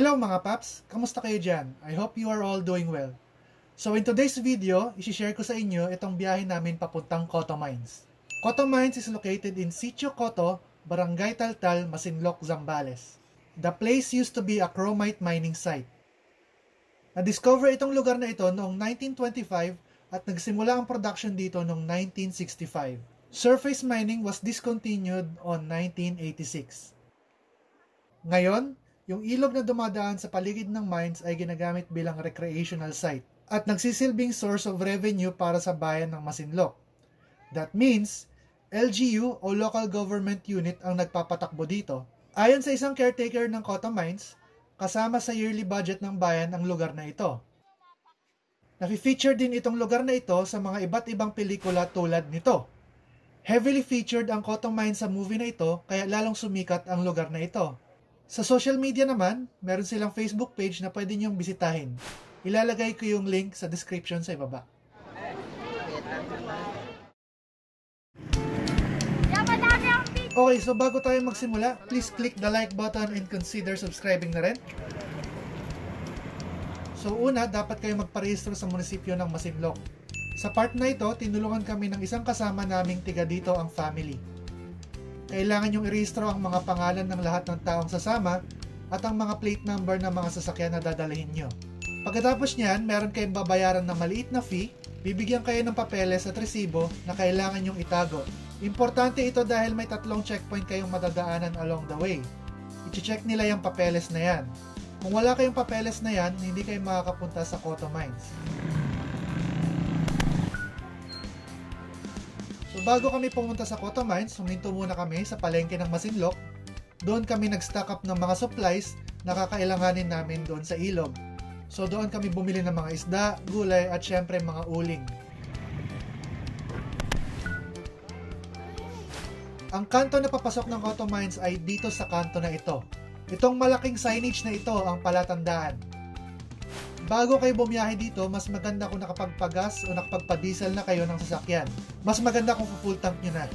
Hello mga paps! Kamusta kayo dyan? I hope you are all doing well. So in today's video, isi-share ko sa inyo itong biyahe namin papuntang Coto Mines. Coto Mines is located in Sitio Coto, Barangay Taltal, Masinloc, Zambales. The place used to be a chromite mining site. Na-discover itong lugar na ito noong 1925 at nagsimula ang production dito noong 1965. Surface mining was discontinued on 1986. Ngayon, yung ilog na dumadaan sa paligid ng mines ay ginagamit bilang recreational site at nagsisilbing source of revenue para sa bayan ng Masinloc. That means, LGU o Local Government Unit ang nagpapatakbo dito. Ayon sa isang caretaker ng Coto Mines, kasama sa yearly budget ng bayan ang lugar na ito. Nafi-feature din itong lugar na ito sa mga iba't ibang pelikula tulad nito. Heavily featured ang Coto Mines sa movie na ito kaya lalong sumikat ang lugar na ito. Sa social media naman, meron silang Facebook page na pwede niyong bisitahin. Ilalagay ko yung link sa description sa ibaba. Okay, so bago tayo magsimula, please click the like button and consider subscribing na rin. So una, dapat kayo magparehistro sa munisipyo ng Masinloc. Sa part na ito, tinulungan kami ng isang kasama naming tiga dito ang family. Kailangan yung irehistro ang mga pangalan ng lahat ng taong sasama at ang mga plate number ng mga sasakyan na dadalhin nyo. Pagkatapos niyan, meron kayong babayaran na maliit na fee, bibigyan kayo ng papeles at resibo na kailangan nyong itago. Importante ito dahil may 3 checkpoint kayong madadaanan along the way. I-check nila yung papeles na yan. Kung wala kayong papeles na yan, hindi kayo makakapunta sa Coto Mines. So bago kami pumunta sa Coto Mines, huminto muna kami sa palengke ng Masinloc. Doon kami nag-stock up ng mga supplies na kakailanganin namin doon sa ilog. So doon kami bumili ng mga isda, gulay at syempre mga uling. Ang kanto na papasok ng Coto Mines ay dito sa kanto na ito. Itong malaking signage na ito ang palatandaan. Bago kayo bumiyahe dito, mas maganda kung nakapagpagas o nakapagpa-diesel na kayo ng sasakyan. Mas maganda kung full tank nyo na.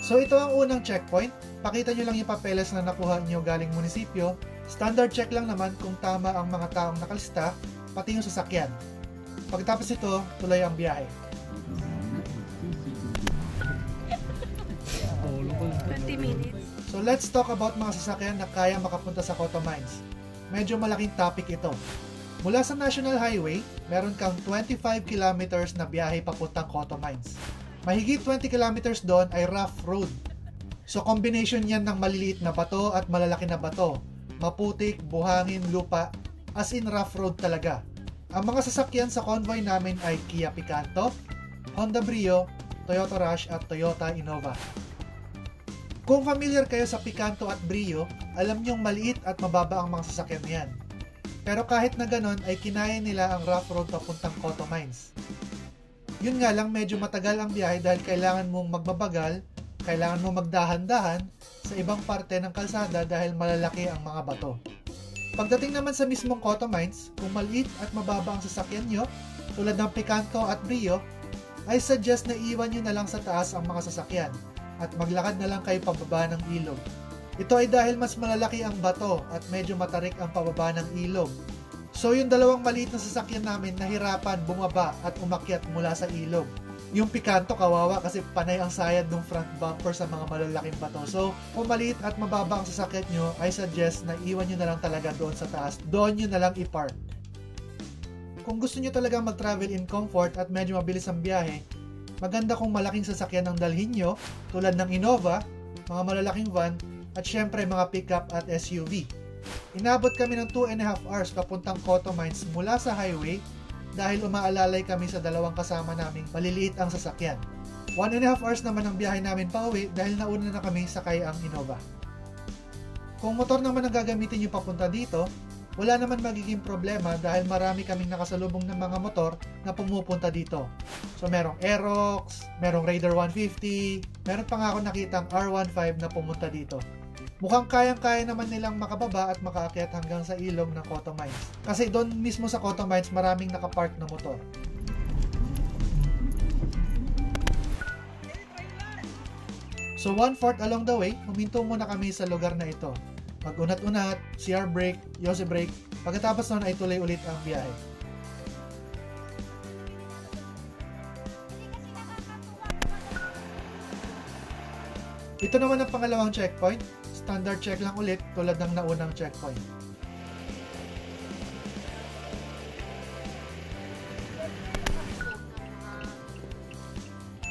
So ito ang unang checkpoint. Pakita nyo lang yung papeles na nakuha nyo galing munisipyo. Standard check lang naman kung tama ang mga taong nakalista, pati yung sasakyan. Pagkatapos ito, tuloy ang biyahe. 20 minutes. So let's talk about mga sasakyan na kaya makapunta sa Coto Mines. Medyo malaking topic ito. Mula sa National Highway, meron kang 25 kilometers na biyahe papuntang Coto Mines. Mahigit 20 kilometers doon ay rough road. So combination yan ng maliliit na bato at malalaki na bato. Maputik, buhangin, lupa, as in rough road talaga. Ang mga sasakyan sa convoy namin ay Kia Picanto, Honda Brio, Toyota Rush at Toyota Innova. Kung familiar kayo sa Picanto at Brio, alam nyong maliit at mababa ang mga sasakyan niyan. Pero kahit na ganon ay kinaya nila ang rough road papuntang Coto Mines. Yun nga lang medyo matagal ang biyahe dahil kailangan mong magbabagal, kailangan mong magdahan-dahan sa ibang parte ng kalsada dahil malalaki ang mga bato. Pagdating naman sa mismong Coto Mines, kung maliit at mababa ang sasakyan nyo, tulad ng Picanto at Brio, ay suggest na iwan nyo na lang sa taas ang mga sasakyan at maglakad na lang kayo pababa ng ilog. Ito ay dahil mas malalaki ang bato at medyo matarik ang pababa ng ilog. So yung dalawang maliit na sasakyan namin nahirapan bumaba at umakyat mula sa ilog. Yung Picanto kawawa kasi panay ang sayad ng front bumper sa mga malalaking bato. So kung maliit at mababa ang sasakyan nyo, I suggest na iwan nyo na lang talaga doon sa taas. Doon nyo na lang i-park. Kung gusto nyo talaga mag-travel in comfort at medyo mabilis ang biyahe, maganda kung malaking sasakyan ang dalhin nyo tulad ng Innova, mga malalaking van, at syempre mga pickup at SUV. Inabot kami ng 2.5 hours papuntang Coto Mines mula sa highway dahil umaalalay kami sa dalawang kasama naming maliliit ang sasakyan. 1.5 hours naman ang biyahe namin pauwi dahil nauna na kami sakay ang Innova. Kung motor naman ang gagamitin nyo papunta dito, wala naman magiging problema dahil marami kaming nakasalubong ng mga motor na pumupunta dito. So merong Aerox, merong Raider 150, meron pa nga ako nakitang R15 na pumunta dito. Mukhang kayang-kaya naman nilang makababa at makaakyat hanggang sa ilog ng Coto Mines. Kasi doon mismo sa Coto Mines maraming nakapark na motor. So 1/4 along the way, huminto muna kami sa lugar na ito. Mag-unat-unat, CR break, Yose break, pagkatapos nun ay tuloy ulit ang biyahe. Ito naman ang pangalawang checkpoint, standard check lang ulit tulad ng naunang checkpoint.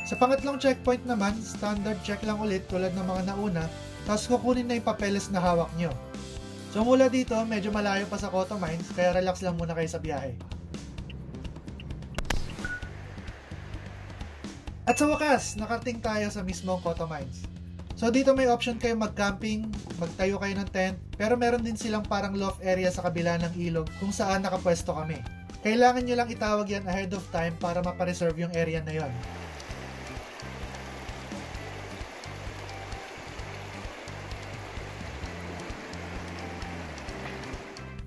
Sa pangatlong checkpoint naman, standard check lang ulit tulad ng mga nauna, tapos kukunin na yung papeles na hawak nyo. So mula dito, medyo malayo pa sa Koto Mines, kaya relax lang muna kayo sa biyahe. At sa wakas, nakarating tayo sa mismong Koto Mines. So dito may option kayo mag-camping, magtayo kayo ng tent, pero meron din silang parang loft area sa kabila ng ilog kung saan nakapwesto kami. Kailangan nyo lang itawag yan ahead of time para mapareserve yung area na yon.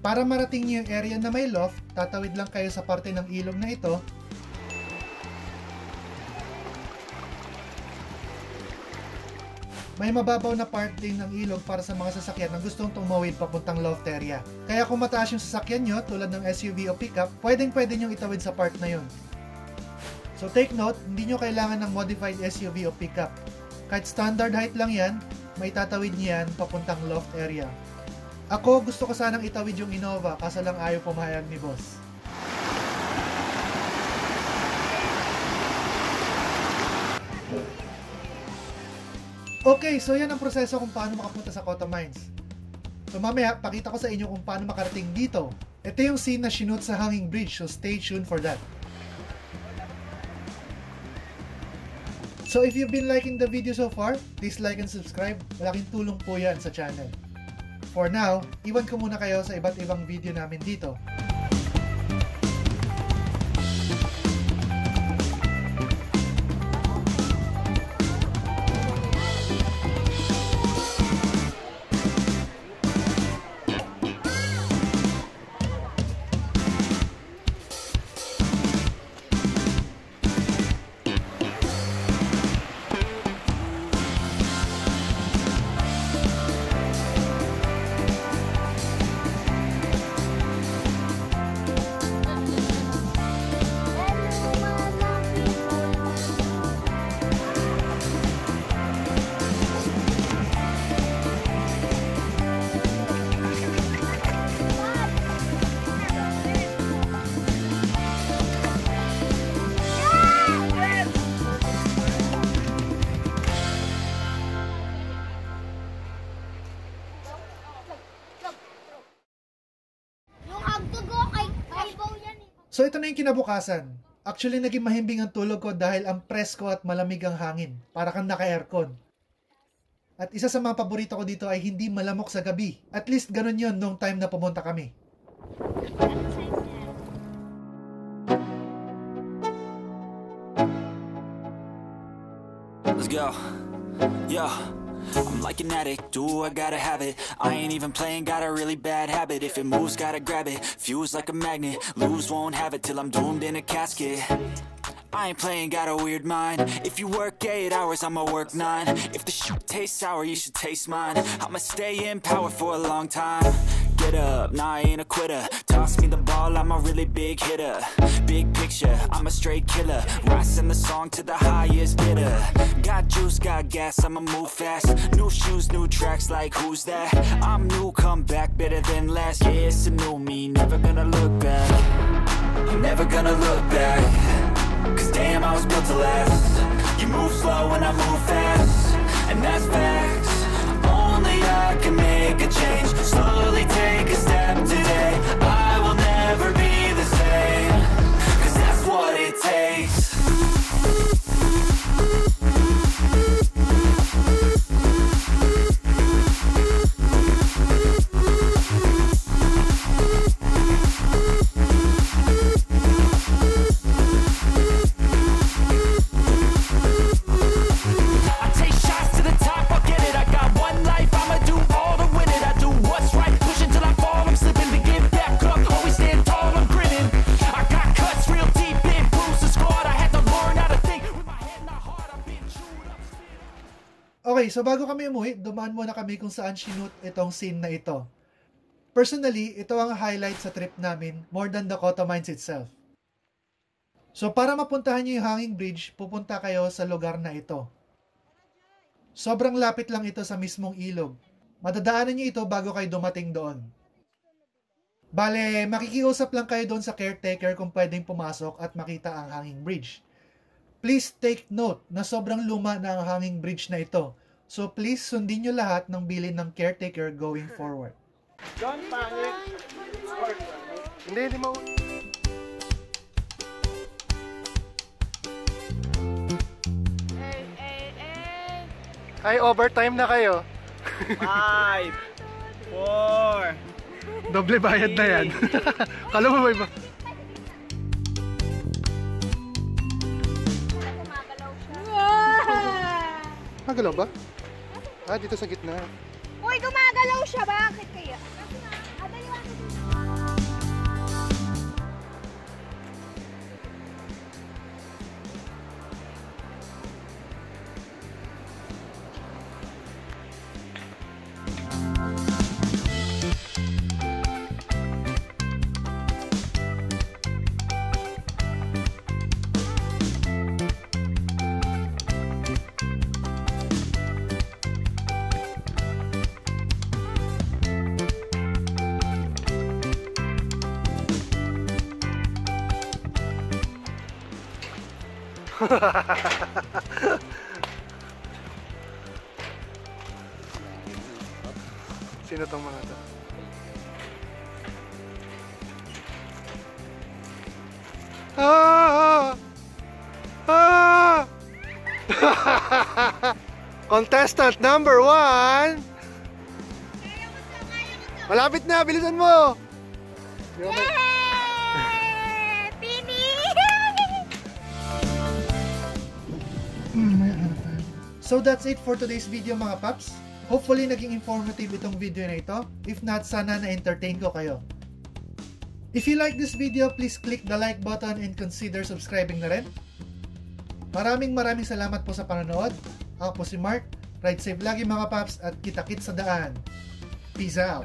Para marating niyo yung area na may loft, tatawid lang kayo sa parte ng ilog na ito. May mababaw na part din ng ilog para sa mga sasakyan na gustong tumawid papuntang loft area. Kaya kung mataas yung sasakyan nyo, tulad ng SUV o pickup, pwede nyo itawid sa part na yun. So take note, hindi nyo kailangan ng modified SUV o pickup. Kahit standard height lang yan, may tatawid niyan papuntang loft area. Ako, gusto ko sanang itawid yung Innova, kaso lang ayaw pumayag ni boss. Okay, so yan ang proseso kung paano makapunta sa Koto Mines. So mamaya, pakita ko sa inyo kung paano makarating dito. Ito yung scene na shoot sa hanging bridge, so stay tuned for that. So if you've been liking the video so far, please like and subscribe. Malaking tulong po yan sa channel. For now, iwan ko muna kayo sa iba't ibang video namin dito. So ito na yung kinabukasan. Actually naging mahimbing ang tulog ko dahil ang presko at malamig ang hangin. Para kang naka-aircon. At isa sa mga paborito ko dito ay hindi malamok sa gabi. At least ganun yun nung time na pumunta kami. Let's go. Yo. I'm like an addict, do I gotta have it. I ain't even playing, got a really bad habit. If it moves, gotta grab it, fuse like a magnet. Lose, won't have it till I'm doomed in a casket. I ain't playing, got a weird mind. If you work 8 hours, I'ma work 9. If the shit tastes sour, you should taste mine. I'ma stay in power for a long time. Get up, nah, I ain't a quitter. Toss me the ball, I'm a really big hitter. Big picture, I'm a straight killer. Rising the song to the highest bidder. Got juice, got gas, I'ma move fast. New shoes, new tracks, like who's that? I'm new, come back, better than last. Yeah, it's a new me, never gonna look back. I'm never gonna look back. Cause damn, I was built to last. You move slow and I move fast, and that's facts. Only I can make a change. Slowly take a step today. I will never be the same. Cause that's what it takes. Pushing till I fall, I'm slipping. Okay, so bago kami umuwi, dumaan muna kami kung saan sinut itong scene na ito. Personally, ito ang highlight sa trip namin more than the Coto Mines itself. So para mapuntahan nyo yung hanging bridge, pupunta kayo sa lugar na ito. Sobrang lapit lang ito sa mismong ilog. Madadaanan nyo ito bago kayo dumating doon. Bale, makikiusap lang kayo doon sa caretaker kung pwedeng pumasok at makita ang hanging bridge. Please take note na sobrang luma na ang hanging bridge na ito. So please sundin nyo lahat ng bilin ng caretaker going forward. Don't panic. Hindi mo. Ay, overtime na kayo. 5, 4. Doble bayad na yan. Kala mo ba iba? Magalaw ba? Ah, dito sa gitna. Uy, gumagalaw siya. Bakit kaya? Sino tong mga to? Ah! Ah! Contestant number 1. Malapit na, bilisan mo. So that's it for today's video mga paps. Hopefully naging informative itong video na ito. If not, sana na-entertain ko kayo. If you like this video, please click the like button and consider subscribing na rin. Maraming salamat po sa panonood. Ako po si Mark. Ride safe lagi mga paps at kita-kits sa daan. Peace out!